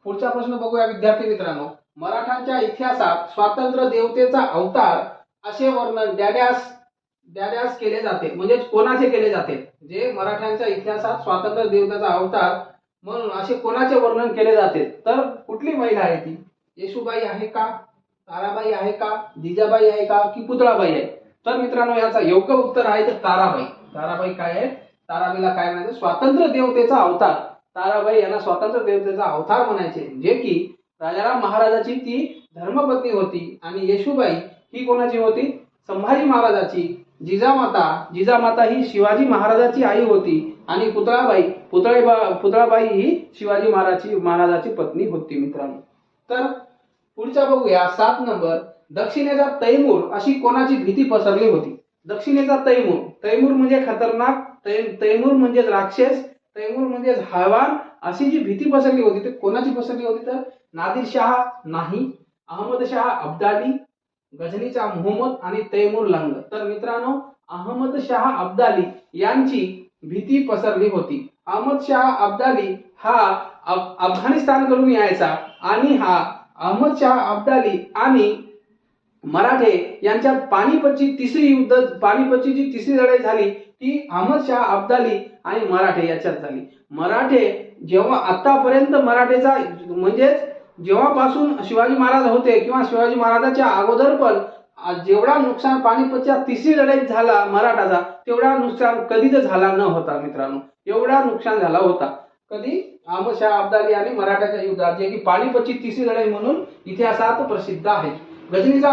पुढचा प्रश्न बघूया विद्यार्थी मित्रांनो। मराठांच्या इतिहासात स्वातंत्र्य देवतेचा अवतार असे वर्णन द्याड्यास केले जाते, म्हणजे कोणाचे केले जाते? जे मराठ्यांच्या इतिहासात स्वातंत्र्य देवतेचा अवतार म्हणून असे कोणाचे वर्णन केले जाते? तर कुठली महिला आहे ती? येशूबाई आहे का, ताराबाई आहे का, जिजाबाई आहे का, की पुतळाबाई आहे? तर मित्रांनो याचा योग्य उत्तर आहे तर ताराबाई। ताराबाई काय आहे? ताराबाईला काय म्हणायचं? स्वातंत्र्य देवतेचा अवतार। ताराबाई यांना स्वातंत्र्य देवतेचा अवतार म्हणायचे, जे की राजाराम महाराजाची ती धर्मपत्नी होती। आणि येशूबाई ही कोणाची होती? संभाजी महाराजाची। जिजामाता ही शिवाजी महाराजाची आई होती। आणि पुतळाबाई ही शिवाजी महाराजाची पत्नी होती मित्रांनो। तर पुढचा बघूया 7 नंबर। दक्षिणेचा तैमूर अशी कोणाची भीती पसरली होती? दक्षिणेचा तैमूर म्हणजे खतरनाक, तैमूर म्हणजे राक्षस, तैमूर म्हणजे हळवान अशी जी भीती पसरली होती ती कोणाची पसरली होती? तर नादिरशाह नाही, अहमदशाह अब्दाली, गझनीचा मोहम्मद आणि तैमूर लंग। तर मित्रांनो अहमदशाह अब्दाली यांची भीती पसरली होती। अहमदशाह अब्दाली हा अफगाणिस्तानकडून यायचा आणि हा अहमदशाह अब्दाली आणि मराठे यांच्यात पानिपतची जी तिसरी लढाई झाली ती अहमदशाह अब्दाली आणि मराठे याच्यात झाली। मराठे जेव्हा आतापर्यंत मराठेचा म्हणजे जेव्हापासून शिवाजी महाराज होते किंवा शिवाजी महाराजांच्या अगोदर पण जेवढा नुकसान पानिपतच्या तिसरी लढाईत झाला मराठाचा तेवढा नुकसान कधीच झाला न होता मित्रांनो। एवढा नुकसान झाला होता कधी? अहमदशाह अब्दाली आणि मराठाच्या युद्धात, जे की पानिपतची तिसरी लढाई म्हणून इतिहासात प्रसिद्ध आहे। गझनीचा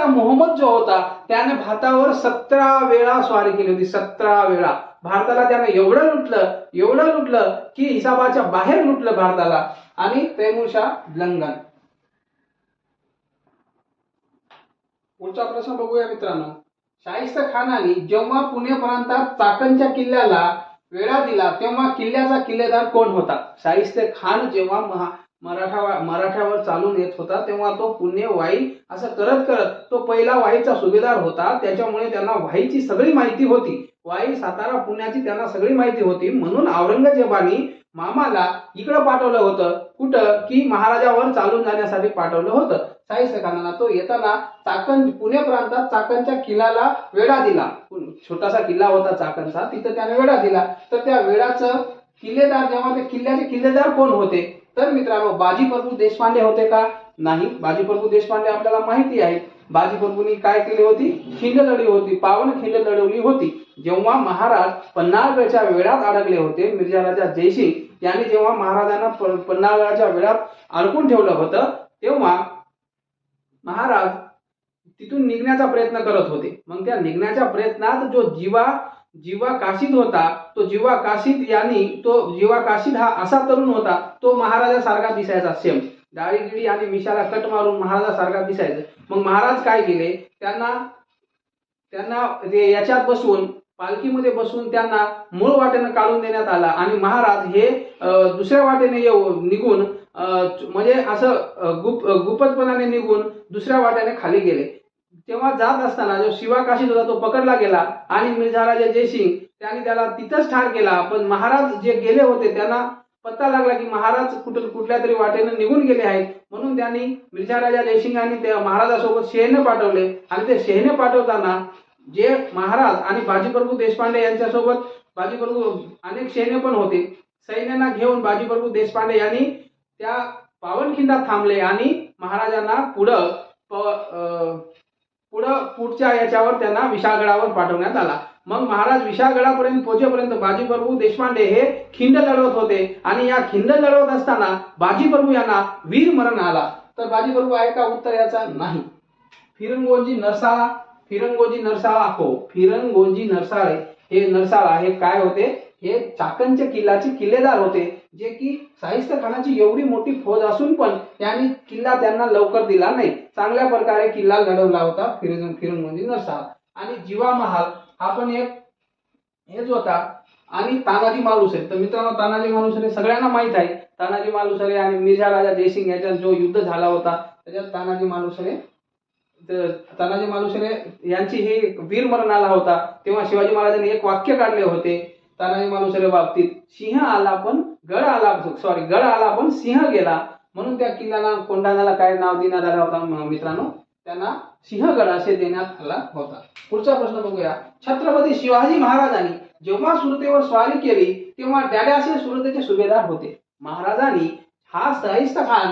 मोहम्मद जो होता त्याने भारतावर 17 वेळा स्वारी केली होती। 17 वेळा भारताला त्याने एवढं लुटलं की हिसाबाच्या बाहेर लुटलं भारताला। आणि तैमूरशाह लंगन। पुढचा प्रश्न बघूया मित्रांनो। शाहिस्ते खानाने जेव्हा पुणे प्रांतात चाकणच्या किल्ल्याला वेढा दिला तेव्हा किल्ल्याचा किल्लेदार कोण होता? शाहिस्ते खान जेव्हा मराठ्यावर चालून येत होता तेव्हा तो पुणे वाई असं करत तो पहिला वाईचा सुभेदार होता। त्याच्यामुळे त्यांना वाईची सगळी माहिती होती। वाई, सातारा, पुण्याची त्यांना सगळी माहिती होती। म्हणून औरंगजेबाने मामाला इकडं पाठवलं होतं, कुठं? की महाराजावर चालून जाण्यासाठी पाठवलं होतं शाहिस्ते खानाला। तो येताना पुणे प्रांतात चाकणच्या किल्ल्याला वेढा दिला। छोटासा किल्ला होता चाकणचा, तिथं त्याने वेढा दिला। तर त्या वेढाचं किल्लेदार जेव्हा ते किल्ल्याचे किल्लेदार कोण होते? तर मित्रांनो बाजीप्रभू देशपांडे होते का? नाही। बाजीप्रभू देशपांडे आपल्याला माहिती आहे। बाजीप्रभूंनी काय केली होती? खिंड लढली होती, पावन खिंड लढवली होती। जेव्हा महाराज पन्हाळगडच्या वेढात अडकले होते, मिर्झा राजा जयसिंग यांनी जेव्हा महाराजांना पन्हाळगडच्या वेढात अडकून ठेवलं होतं तेव्हा महाराज तिथून निघण्याचा प्रयत्न करत होते। मग त्या निघण्याच्या प्रयत्नात जो जीवा काशीद होता, तो जीवा काशीद हा असा तरुण होता, तो महाराजासारखा दिसायचा, सेम दाढी आणि मिशाला कट मारून महाराजासारखा दिसायचा। मग महाराज काय केले? त्यांना याच्यात बसवून पालखीमध्ये बसवून त्यांना मूळ वाटेने काढून देण्यात आला आणि महाराज हे दुसऱ्या वाटेने निघून म्हणजे असं गुप्तपणाने निघून दुसऱ्या वाटेने खाली गेले। तेव्हा जात असताना जो शिवा काशीद होता तो पकडला गेला आणि मिर्झा राजा जयसिंग त्यांनी त्याला तिथंच ठार केला। पण महाराज जे गेले होते त्यांना पत्ता लागला की महाराज कुठल्या तरी वाटेने निघून गेले आहेत। म्हणून त्यांनी मिर्झा राजा जयसिंगांनी त्या महाराजासोबत सैन्य पाठवले आणि ते सैन्य पाठवताना जे महाराज आणि बाजीप्रभू देशपांडे यांच्यासोबत अनेक सैन्य पण होते। सैन्यांना घेऊन बाजीप्रभू देशपांडे यांनी त्या पावनखिंडात थांबले आणि महाराजांना पुढच्या याच्यावर त्यांना विशाळगडावर पाठवण्यात आला। मग महाराज विशाळगडापर्यंत पोहोचेपर्यंत बाजीप्रभू देशपांडे हे खिंड लढवत होते आणि या खिंड लढवत असताना बाजीप्रभू यांना वीर मरण आला। तर बाजीप्रभू आहे का? उत्तर याचा नाही। फिरंगोजी नरसाळे हे नरसाळा हे काय होते? हे चाकणच्या किल्ल्याचे किल्लेदार होते, जे की शाहिस्ते खानाची एवढी मोठी फौज असून पण त्यांनी किल्ला त्यांना लवकर दिला नाही। चांगल्या प्रकारे किल्ला लढवला होता फिरंगोजी नरसाळा। आणि जीवा महाल हा पण एक हेच होता। आणि तानाजी मालुसरे, तर मित्रांनो तानाजी मालुसरे सगळ्यांना माहित आहे। तानाजी मालुसरे आणि मिर्झा राजा जयसिंग यांच्यात जो युद्ध झाला होता त्याच्यात तानाजी मालुसरे यांची हे वीर मरण आला होता। तेव्हा शिवाजी महाराजांनी एक वाक्य काढले होते तानाजी मालुसरे बाबतीत गड आला पण सिंह गेला, म्हणून त्या किल्ल्याला कोंढाण्याला काय नाव देण्यात आलं होतं मित्रांनो, त्यांना सिंहगड असे देण्यात आला होता. पुढचा प्रश्न बघूया. छत्रपती शिवाजी महाराजांनी जेव्हा सुरतेवर स्वारी केली तेव्हा डॅड्यास सुरतेचे सुभेदार होते. महाराजांनी हा शाहिस्ता खान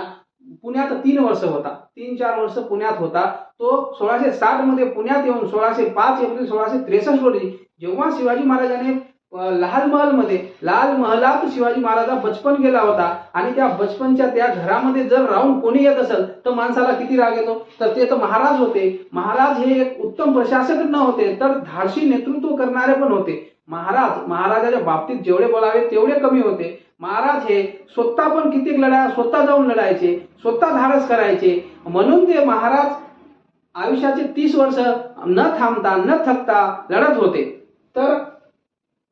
पुण्यात 3 वर्ष होता, 3-4 वर्ष पुण्यात होता. तो 1660 मध्ये पुण्यात येऊन 5 एप्रिल 1663 रोजी जेव्हा शिवाजी महाराजांनी लाल महलात शिवाजी महाराजा बचपन गेला होता आणि त्या बचपनच्या त्या घरामध्ये जर राहून कोणी येत असेल तर माणसाला किती राग येतो. तर ते तर महाराज होते. महाराज हे एक उत्तम प्रशासक न होते तर धाडसी नेतृत्व करणारे पण होते. महाराजाच्या बाबतीत जेवढे बोलावे तेवढे कमी होते. महाराज हे स्वतः पण कित्येक लढाया स्वतः जाऊन लढायचे, स्वतः धाडस करायचे. म्हणून ते महाराज आयुष्याचे 30 वर्ष न थांबता न थकता लढत होते. तर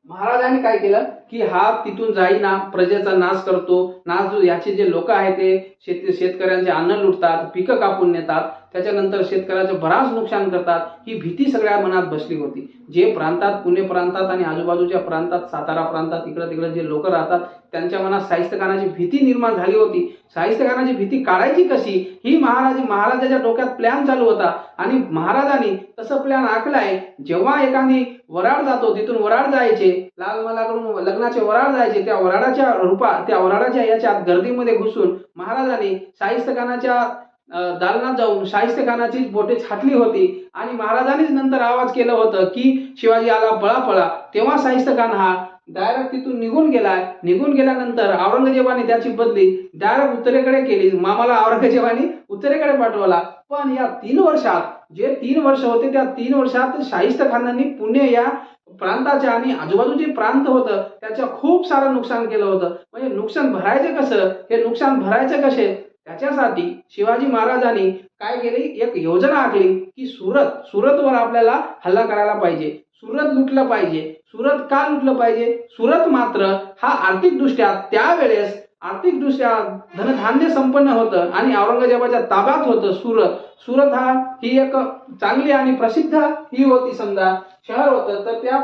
महाराजांनी काय केलं की हा तिथून जाईना, प्रजेचा नाश करतो. याचे जे लोक आहेत ते शेतकऱ्यांचे अन्न लुटतात, पिकं कापून नेतात, त्याच्यानंतर शेतकऱ्याचं बराच नुकसान करतात. ही भीती सगळ्या मनात बसली होती. जे प्रांतात, पुणे प्रांतात आणि आजूबाजूच्या प्रांतात, सातारा प्रांतात इकडे तिकडे जे लोक राहतात त्यांच्या मनात शाहिस्तखानाची भीती निर्माण झाली होती. शाहिस्तखानाची भीती काढायची कशी ही महाराजाच्या डोक्यात प्लॅन चालू होता आणि महाराजांनी तसं प्लॅन आखलाय. जेव्हा एखादी वराड जातो तिथून वराड जायचे, लाल महालाकडून लग्नाचे वराड जायचे, त्या वराडाच्या याच्यात गर्दीमध्ये घुसून महाराजांनी शाहिस्तखानाच्या दालनात जाऊन शाहिस्तखानाची बोटे छाटली होती आणि महाराजांनीच नंतर आवाज केलं होतं की शिवाजी आला पळा पळा. तेव्हा शाहिस्तखान हा डायरेक्ट तिथून निघून गेल्यानंतर औरंगजेबाने त्याची बदली डायरेक्ट उत्तरेकडे केली. मामाला औरंगजेबाने उत्तरेकडे पाठवला. पण या 3 वर्षात जे 3 वर्ष होते त्या 3 वर्षात शाहिस्तखानांनी पुणे या प्रांताच्या आणि आजूबाजूचे प्रांत होतं त्याच्या खूप सारं नुकसान केलं होतं. म्हणजे नुकसान भरायचं कसं, हे नुकसान भरायचं कसे, त्याच्यासाठी शिवाजी महाराजांनी काय केली, एक योजना आखली की सुरतवर आपल्याला हल्ला करायला पाहिजे, सुरत लुटलं पाहिजे. सुरत का लुटलं पाहिजे? सुरत मात्र हा आर्थिकदृष्ट्या त्यावेळेस धनधान्य संपन्न होतं आणि औरंगजेबाच्या ताब्यात होतं. सुरत ही एक चांगली आणि प्रसिद्ध ही होती समजा शहर होतं. तर त्या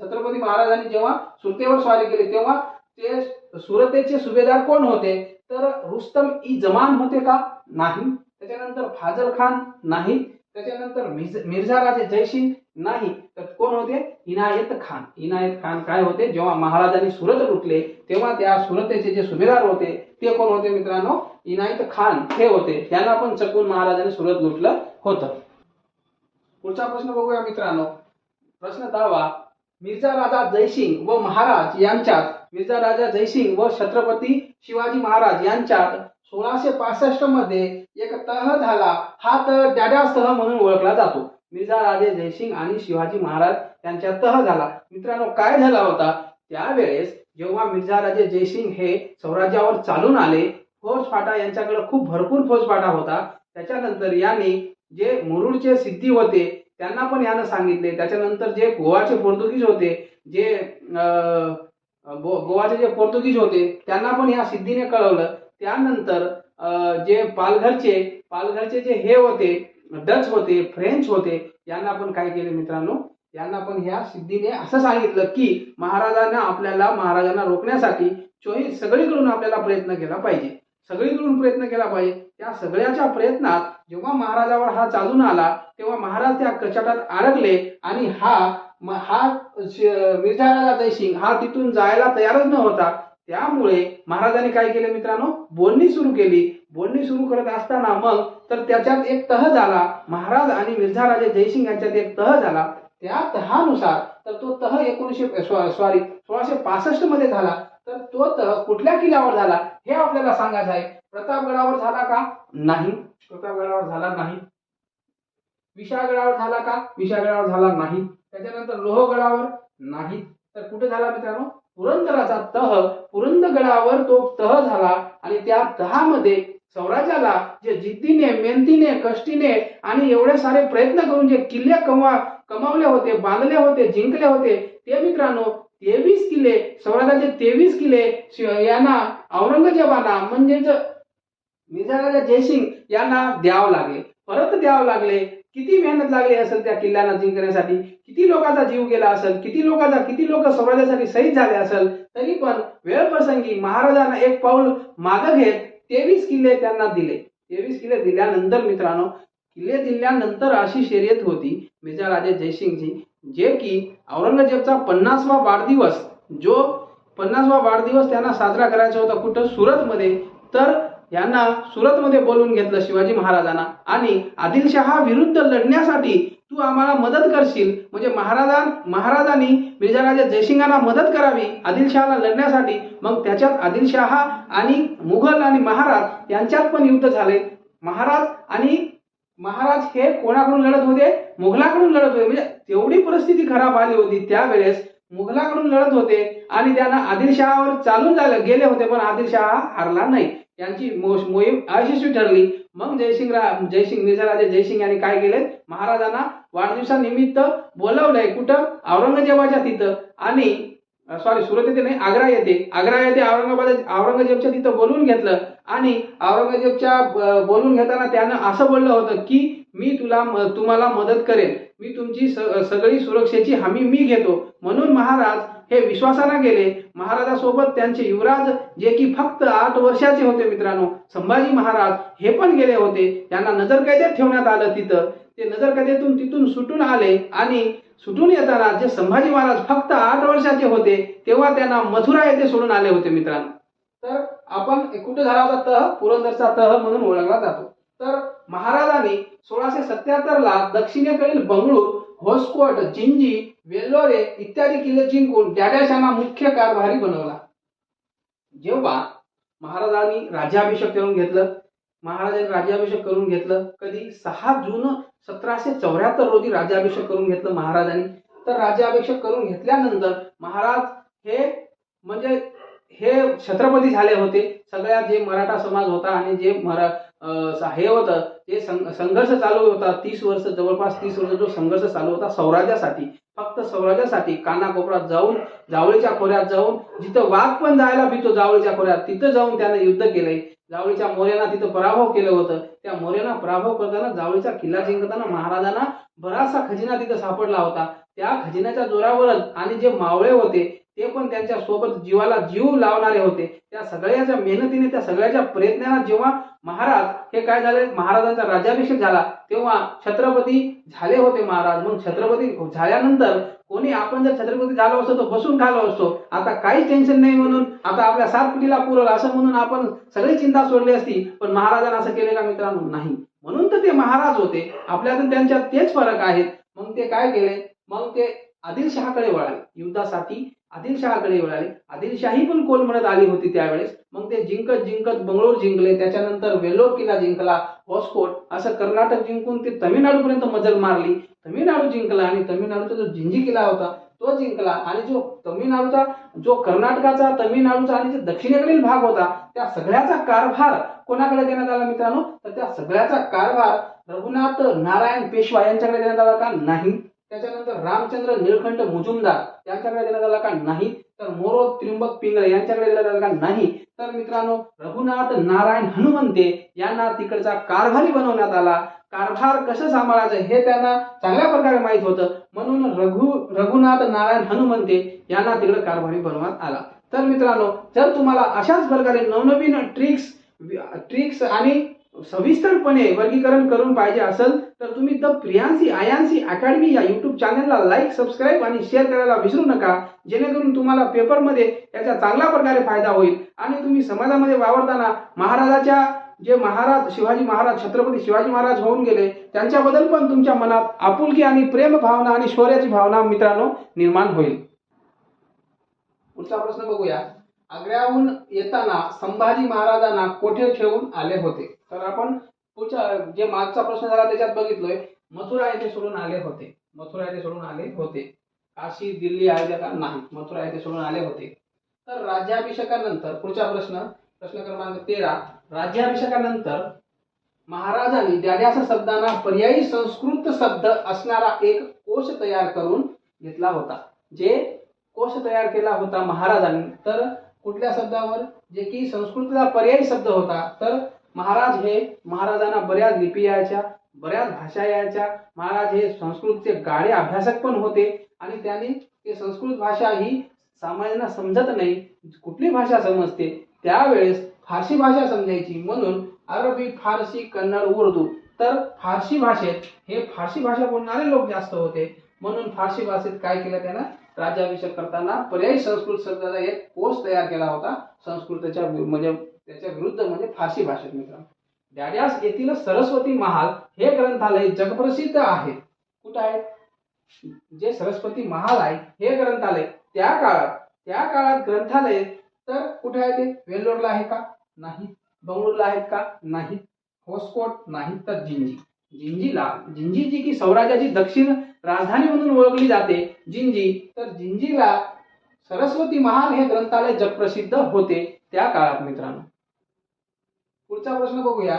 छत्रपती महाराजांनी जेव्हा सुरतेवर स्वारी केली तेव्हा ते सुरतेचे सुभेदार कोण होते? तर रुस्तम ई जमान होते का? नाही. त्याच्यानंतर फाजल खान नाही. त्याच्यानंतर मिर्झा राजे जयसिंग नाही. तर कोण होते? इनायत खान काय होते? जेव्हा महाराजांनी सुरत लुटले तेव्हा त्या सुरतेचे जे सुभेदार होते ते कोण होते मित्रांनो? इनायत खान हे होते. त्यांना पण चकून महाराजांनी सुरत लुटलं होतं. पुढचा प्रश्न बघूया मित्रांनो. प्रश्न 10वा. मिर्झा राजा जयसिंग व छत्रपती शिवाजी महाराज यांच्यात 1665 मध्ये एक तह झाला. हा तह डॅड्यास तह म्हणून ओळखला जातो. मिर्झा राजे जयसिंग आणि शिवाजी महाराज यांच्यात तह झाला. मित्रांनो काय झाला होता? त्यावेळेस जेव्हा मिर्झा राजे जयसिंग हे स्वराज्यावर चालून आले, फौजफाटा यांच्याकडे खूप भरपूर फौजफाटा होता. त्याच्यानंतर यांनी जे मुरुडचे सिद्धी होते त्यांना पण यानं सांगितले. त्याच्यानंतर जे गोवाचे पोर्तुगीज होते त्यांना पण या सिद्धीने कळवलं. त्यानंतर जे पालघरचे जे हे होते, डच होते, फ्रेंच होते, यांना पण काय केले मित्रांनो? यांना पण ह्या सिद्धीने असं सांगितलं की महाराजांना रोखण्यासाठी सगळीकडून आपल्याला प्रयत्न केला पाहिजे. त्या सगळ्याच्या प्रयत्नात जेव्हा महाराजावर हा चालून आला तेव्हा महाराज त्या कचाटात अडकले आणि मिर्झा राजा जयसिंग हा तिथून जायला तयारच न होता. त्यामुळे महाराजांनी काय केले मित्रांनो? बोलणी सुरू केली. बोलणी सुरू करत असताना मग तर त्याच्यात एक तह झाला. महाराज आणि मिर्झा राजे जयसिंग यांच्यात एक तह झाला. त्या तहानुसार तर तो तह 1665 मध्ये झाला. तर तो तह कुठल्या किल्ल्यावर झाला हे आपल्याला सांगायचं आहे. प्रतापगडावर झाला का? नाही. प्रतापगडावर झाला नाही. विशाळगडावर झाला का? विशाळगडावर झाला नाही. त्याच्यानंतर लोहगडावर नाही. तर कुठे झाला मित्रांनो? पुरंदराचा तह, पुरंदरगडावर तो तह झाला आणि त्या तहामध्ये स्वराज्याला जे जिद्दीने, मेहनतीने, कष्टीने आणि एवढे सारे प्रयत्न करून जे किल्ले कमावले होते, बांधले होते, जिंकले होते ते मित्रांनो 23 किल्ले, स्वराज्याचे 23 किल्ले यांना औरंगजेबाला म्हणजेच मिर्झा राजा जयसिंग यांना परत द्यावं लागले. किती मेहनत लागली असेल त्या किल्ल्याला जिंकण्यासाठी, किती लोकांचा जीव गेला असेल, किती लोक स्वराज्यासाठी शहीद झाले असेल, तरी पण वेळप्रसंगी महाराजांना एक पाऊल मागे घेत 23 किल्ले त्यांना दिले. 23 किल्ले दिल्यानंतर मित्रांनो, किल्ले दिल्यानंतर अशी शर्यत होती मिर्झा राजे जयसिंगची, जे की औरंगजेबचा 50वा वाढदिवस, जो 50वा वाढदिवस त्यांना साजरा करायचा होता कुठं, सुरतमध्ये. तर यांना सुरतमध्ये बोलवून घेतलं शिवाजी महाराजांना, आणि आदिलशहा विरुद्ध लढण्यासाठी तू आम्हाला मदत करशील, म्हणजे महाराजांनी मिर्झा राजे जयसिंगांना मदत करावी आदिलशहाला लढण्यासाठी. मग त्याच्यात आदिलशहा आणि मुघल आणि महाराज यांच्यात पण युद्ध झाले. महाराज हे कोणाकडून लढत होते, मुघलाकडून लढत होते. म्हणजे तेवढी परिस्थिती खराब आली होती त्यावेळेस, मुघलाकडून लढत होते आणि त्यांना आदिलशहावर चालून गेले होते, पण आदिलशहा हारला नाही. यांची मोहीम अयशस्वी ठरली. मग मिर्झा राजे जयसिंग यांनी काय केले, महाराजांना वाढदिवसानिमित्त बोलवलंय कुठं, औरंगजेबाच्या तिथं, आणि सुरत येथे नाही, आग्रा येथे औरंगजेबच्या तिथं बोलवून घेतलं. आणि औरंगजेबच्या बोलून घेताना त्यानं असं बोललं होतं की मी तुम्हाला मदत करेन, मी तुमची सगळी सुरक्षेची हमी मी घेतो. म्हणून महाराज हे विश्वासाने गेले. महाराजासोबत त्यांचे युवराज, जे की फक्त 8 वर्षाचे होते मित्रांनो, संभाजी महाराज, हे पण गेले होते. त्यांना नजरकैदेत ठेवण्यात आलं तिथं. ते नजरकैदेतून तिथून सुटून आले, आणि सुटून येताना जे संभाजी महाराज फक्त 8 वर्षाचे होते तेव्हा त्यांना मथुरा येथे सोडून आले होते मित्रांनो. तर आपण कुठे झाला होता तह, पुरंदरचा तह म्हणून ओळखला जातो. तर महाराजांनी 1677 ला दक्षिणेकडील बंगळूर, होसकोट, जिंजी, वेल्लोरे इत्यादी किल्ले जिंकून डॅड्याशांना मुख्य कारभारी बनवला. जेव्हा महाराजांनी राज्याभिषेक करून घेतलं, कधी 6 जून 1774 रोजी राज्याभिषेक करून घेतलं महाराजांनी. तर राज्याभिषेक करून घेतल्यानंतर महाराज हे छत्रपती झाले होते. सगळ्या जे मराठा समाज होता आणि जे हे होतं, ते संघर्ष चालू होता 30 वर्ष, जवळपास 30 वर्ष जो संघर्ष चालू होता स्वराज्यासाठी, फक्त स्वराज्यासाठी. कानाकोपऱ्यात जाऊन, जावळीच्या खोऱ्यात जाऊन, जिथं वाघ पण जायला भीतो जावळीच्या खोऱ्यात, तिथं जाऊन त्याने युद्ध केलंय. जावळीच्या मोऱ्यांना तिथं पराभव केलं होतं. त्या मोऱ्यांना पराभव करताना, जावळीचा किल्ला जिंकताना महाराजांना बराचसा खजिना तिथं सापडला होता. त्या खजिन्याच्या जोरावरच, आणि जे मावळे होते ते पण त्यांच्या सोबत जीवाला जीव लावणारे होते, त्या सगळ्याच्या मेहनतीने, त्या सगळ्याच्या प्रयत्नाने जेव्हा महाराज हे काय झाले, महाराजांचा राज्याभिषेक झाला, तेव्हा छत्रपती झाले होते महाराज. मग छत्रपती झाल्यानंतर कोणी, आपण जर छत्रपती झालो असतो तर बसून खालो असतो, आता काहीच टेन्शन नाही म्हणून, आता आपल्या 7 पिढीला पुरल असं म्हणून आपण सगळी चिंता सोडली असती. पण महाराजांना असं केले का मित्रांनो? नाही. म्हणून तर ते महाराज होते. आपल्यातून त्यांच्यात तेच फरक आहेत. मग ते काय केले, मग ते आदिलशहाकडे वळाले, युद्धासाठी आदिलशहाकडे वळाले. आदिलशाही पण कोलमडत आली होती त्यावेळेस. मग ते जिंकत बंगळूर जिंकले, त्याच्यानंतर वेल्लोर किल्ला जिंकला, होसकोट, असं कर्नाटक जिंकून ते तमिळनाडूपर्यंत मजल मारली. तमिळनाडू जिंकला, आणि तमिळनाडूचा जो जिंजी किल्ला होता तो जिंकला. आणि जो तमिळनाडूचा, जो कर्नाटकाचा, तमिळनाडूचा आणि जो दक्षिणेकडील भाग होता, त्या सगळ्याचा कारभार कोणाकडे देण्यात आला मित्रांनो? तर त्या सगळ्याचा कारभार रघुनाथ नारायण पेशवा यांच्याकडे देण्यात आला का? नाही. त्याच्यानंतर रामचंद्र निळकंठ मुजुमदार यांच्याकडे देण्यात आला का? नाही. तर मोरोद त्र्यंबक पिंगळे यांच्याकडे देण्यात आला का? नाही. तर मित्रांनो, रघुनाथ नारायण हनुमंते यांना तिकडचा कारभारी बनवण्यात आला. कारभार कसं सांभाळायचं हे त्यांना चांगल्या प्रकारे माहित होतं, म्हणून रघुनाथ नारायण हनुमंते यांना तिकडे कारभारी बनवण्यात आला. तर मित्रांनो, जर तुम्हाला अशाच प्रकारे नवनवीन ट्रिक्स आणि सविस्तरपणे वर्गीकरण करून पाहिजे असेल तर तुम्ही द प्रियांसी आयांसी अकॅडमी या युट्यूब चॅनलला लाईक, सबस्क्राईब आणि शेअर करायला विसरू नका, जेणेकरून तुम्हाला पेपरमध्ये याचा चांगल्या प्रकारे फायदा होईल. आणि तुम्ही समाजामध्ये वावरताना महाराजाच्या, जे महाराज शिवाजी महाराज, छत्रपती शिवाजी महाराज होऊन गेले, त्यांच्याबद्दल पण तुमच्या मनात आपुलकी आणि प्रेम भावना आणि शौर्याची भावना मित्रांनो निर्माण होईल. पुढचा प्रश्न बघूया. आग्र्याहून येताना संभाजी महाराजांना कोठे ठेवून आले होते? तर आपण पुढच्या, जे मागचा प्रश्न झाला त्याच्यात बघितलोय, मथुरा येथे सोडून आले होते. मथुरा येथे सोडून आले होते. काशी, दिल्ली, अयोध्या का? नाही, मथुरा येथे सोडून आले होते. तर राज्याभिषेकानंतर पुढचा प्रश्न क्रमांक 13. राज्याभिषेकानंतर महाराजांनी द्याद्यास शब्दांना पर्यायी संस्कृत शब्द असणारा एक कोश तयार करून घेतला होता. जे कोश तयार केला होता महाराजांनी, तर कुठल्या शब्दावर? जे की संस्कृतला पर्यायी शब्द होता. तर महाराजांना बऱ्याच लिपी यायच्या, बऱ्याच भाषा यायच्या. महाराज हे संस्कृतचे गाढे अभ्यासक पण होते आणि त्यांनी ते संस्कृत भाषा ही सामान्यांना समजत नाही, कुठली भाषा समजते, त्यावेळेस फारसी भाषा समजायची. म्हणून अरबी, फारसी, कन्नड, उर्दू, तर फारसी भाषेत हे फारसी भाषा बोलणारे लोक जास्त होते. म्हणून फारसी भाषेत काय केलं त्यानं, राज्याभिषेक करताना पर्यायी संस्कृत शब्दाचा एक कोश तयार केला होता संस्कृतच्या म्हणजे त्याच्या विरुद्ध, म्हणजे फारसी भाषेत. मित्रांनो, डॅड्यास येथील सरस्वती महाल हे ग्रंथालय जगप्रसिद्ध आहे. कुठं आहे? जे सरस्वती महाल आहे हे ग्रंथालय त्या काळात ग्रंथालय तर कुठे आहे ते? वेल्लोरला आहे का? नाही. बंगळूरला आहेत का? नाही. होसकोट नाही. तर जिंजी जी की सौराज्याची दक्षिण राजधानी म्हणून ओळखली जाते, जिंजी, तर जिंजीला सरस्वती महाल हे ग्रंथालय जगप्रसिद्ध होते त्या काळात. मित्रांनो, पुढचा प्रश्न बघूया.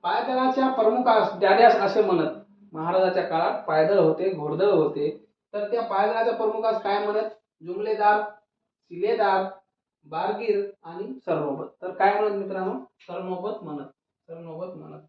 पायदळाच्या प्रमुखास डॅड्यास असे म्हणत. महाराजाच्या काळात पायदळ होते, घोडदळ होते, तर त्या पायदळाच्या प्रमुखास काय म्हणत? जुमलेदार, सिलेदार, बारगीर आणि सरनोबत. तर काय म्हणत मित्रांनो? सरनोबत म्हणत.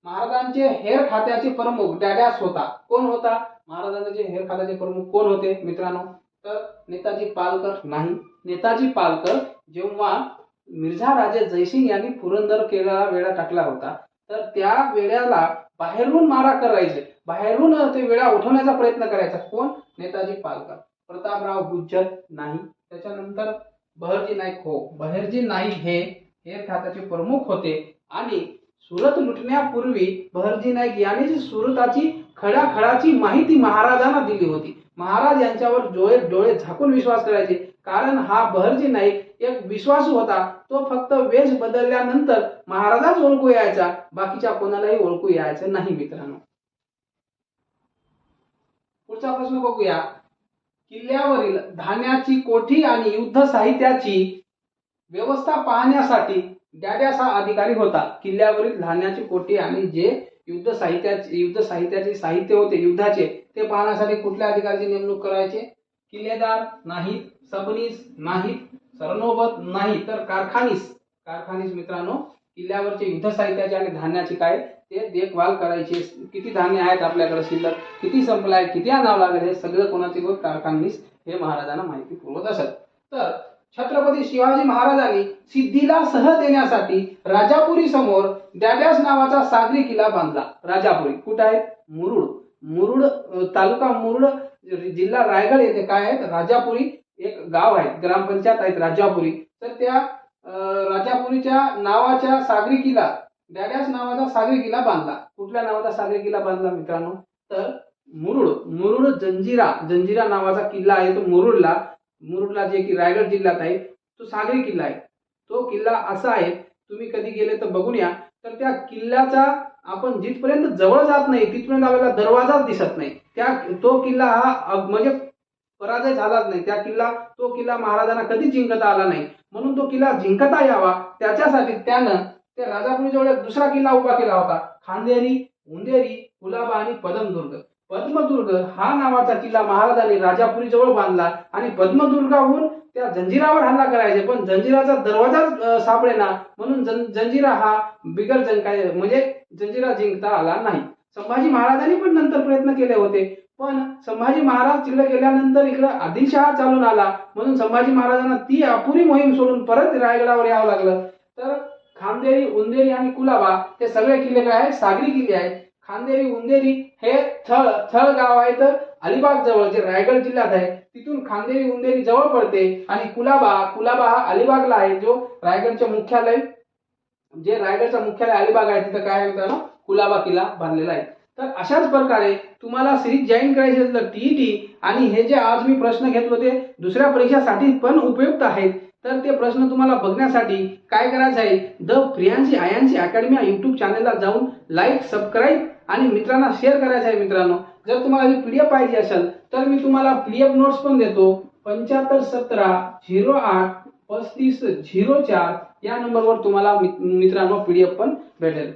महाराजांचे हेर खात्याचे प्रमुख डॅड्यास होता. कोण होता? महाराजांचे हेर खात्याचे प्रमुख कोण होते मित्रांनो? तर नेताजी पालकर. नाही. नेताजी पालकर जेव्हा मिर्झा राजे जयसिंग यांनी पुरंदर केला वेढा टाकला होता, तर त्या वेड्याला बाहेरून मारा करायचे, बाहेरून ते वेळा उठवण्याचा प्रयत्न करायचा. कोण? नेताजी पालकर. प्रतापराव गुज्जर. नाही. त्याच्यानंतर बहरजी नाईक. हो, बहरजी नाईक हे हेर खात्याचे प्रमुख होते आणि सुरत लुटण्यापूर्वी बहरजी नाईक यांनी जी सुरताची खडाखडाची माहिती महाराजांना दिली होती. महाराज यांच्यावर डोळे झाकून विश्वास करायचे, कारण हा बहरजी नाईक एक विश्वासू होता. तो फक्त वेश बदलल्यानंतर महाराजाच ओळखू यायचा, बाकीच्या कोणालाही ओळखू यायचं नाही. मित्रांनो, पुढचा प्रश्न बघूया. किल्ल्यावरील धान्याची कोठी आणि युद्ध साहित्याची व्यवस्था पाहण्यासाठी डॅड्यास हा अधिकारी होता. किल्ल्यावरील धान्याची कोठी आणि जे युद्ध साहित्याचे साहित्य होते युद्धाचे, ते पाहण्यासाठी कुठल्या अधिकाऱ्याची नेमणूक करायचे? किल्लेदार नाहीत, सबनीस नाहीत, सरनोबत नाही, तर कारखानीस. मित्रांनो, किल्ल्यावरचे युद्ध साहित्याचे आणि धान्याची काय ते देखभाल करायचे. किती धान्य आहेत आपल्याकडे शिल्लक, किती संपलाय, किती आणावं लागेल, हे सगळं कोणाचे गोष्ट? कारखानीस हे महाराजांना माहिती पुरवत असत. तर छत्रपती शिवाजी महाराजांनी सिद्धीला सह देण्यासाठी राजापुरी समोर डॅड्यास नावाचा सागरी किल्ला बांधला. राजापुरी कुठे आहे? मुरुड तालुका मुरुड, जिल्हा रायगड येथे काय आहे? राजापुरी एक गाव आहे, ग्रामपंचायत आहे राजापुरी. तर त्या राजापुरीच्या नावाच्या सागरी किल्ला, डॅड्यास नावाचा सागरी किल्ला बांधला. कुठल्या नावाचा सागरी किल्ला बांधला मित्रांनो? तर मुरुड जंजिरा नावाचा किल्ला आहे तो मुरुडला जे की रायगड जिल्ह्यात आहे, तो सागरी किल्ला आहे. तो किल्ला असा आहे, तुम्ही कधी गेले तर बघून या. तर त्या किल्ल्याचा आपण जिथपर्यंत जवळ जात नाही तिथपर्यंत आपल्याला दरवाजाच दिसत नाही. तो किल्ला हा म्हणजे पराजय झालाच नाही. तो किल्ला महाराजांना कधी जिंकता आला नाही. म्हणून तो किल्ला जिंकता यावा त्याच्यासाठी त्यानं त्या राजापुरीजवळ एक दुसरा किल्ला उभा केला होता. खांदेरी, उंदेरी, कुलाबा आणि पद्मदुर्ग हा नावाचा किल्ला महाराजांनी राजापुरीजवळ बांधला आणि पद्मदुर्गाहून त्या जंजिरावर हल्ला करायचे, पण जंजिराचा दरवाजाच सापडेना. म्हणून जंजिरा हा म्हणजे जंजिरा जिंकता आला नाही. संभाजी महाराजांनी पण नंतर प्रयत्न केले होते, पण संभाजी महाराज तिकडे गेल्यानंतर इकडे आदिलशहा चालून आला. म्हणून संभाजी महाराजांना ती अपुरी मोहीम सोडून परत रायगडावर यावं लागलं. तर खांदेरी, उंदेरी आणि कुलाबा हे सगळे किल्ले काय आहेत? सागरी किल्ले आहेत. खांदेरी, उंदेरी हे थळ गाव आहे, तर अलिबाग जवळ जे रायगड जिल्ह्यात आहे तिथून खांदेरी उंदेरी जवळ पडते. आणि कुलाबा हा अलिबागला आहे, जो रायगडचे मुख्यालय अलिबाग आहे, तिथं काय आहे कुलाबा किल्ला बांधलेला आहे. तर अशाच प्रकारे तुम्हाला सिरीज जॉईन करायची असेल तर टीईटी आणि हे जे आज मी प्रश्न घेतले होते दुसऱ्या परीक्षासाठी पण उपयुक्त आहेत. तर ते प्रश्न तुम्हाला बघण्यासाठी काय करायचं आहे? द प्रियांशी आयांशी अकॅडमी या युट्यूब चॅनलला जाऊन लाईक, सबस्क्राईब आणि मित्रांना शेअर करायचं आहे. मित्रांनो, जर तुम्हाला ही पीडीएफ पाहिजे असेल तर मी तुम्हाला पीडीएफ नोट्स पण देतो. 7517083504 या नंबरवर तुम्हाला मित्रांनो पीडीएफ पण भेटेल.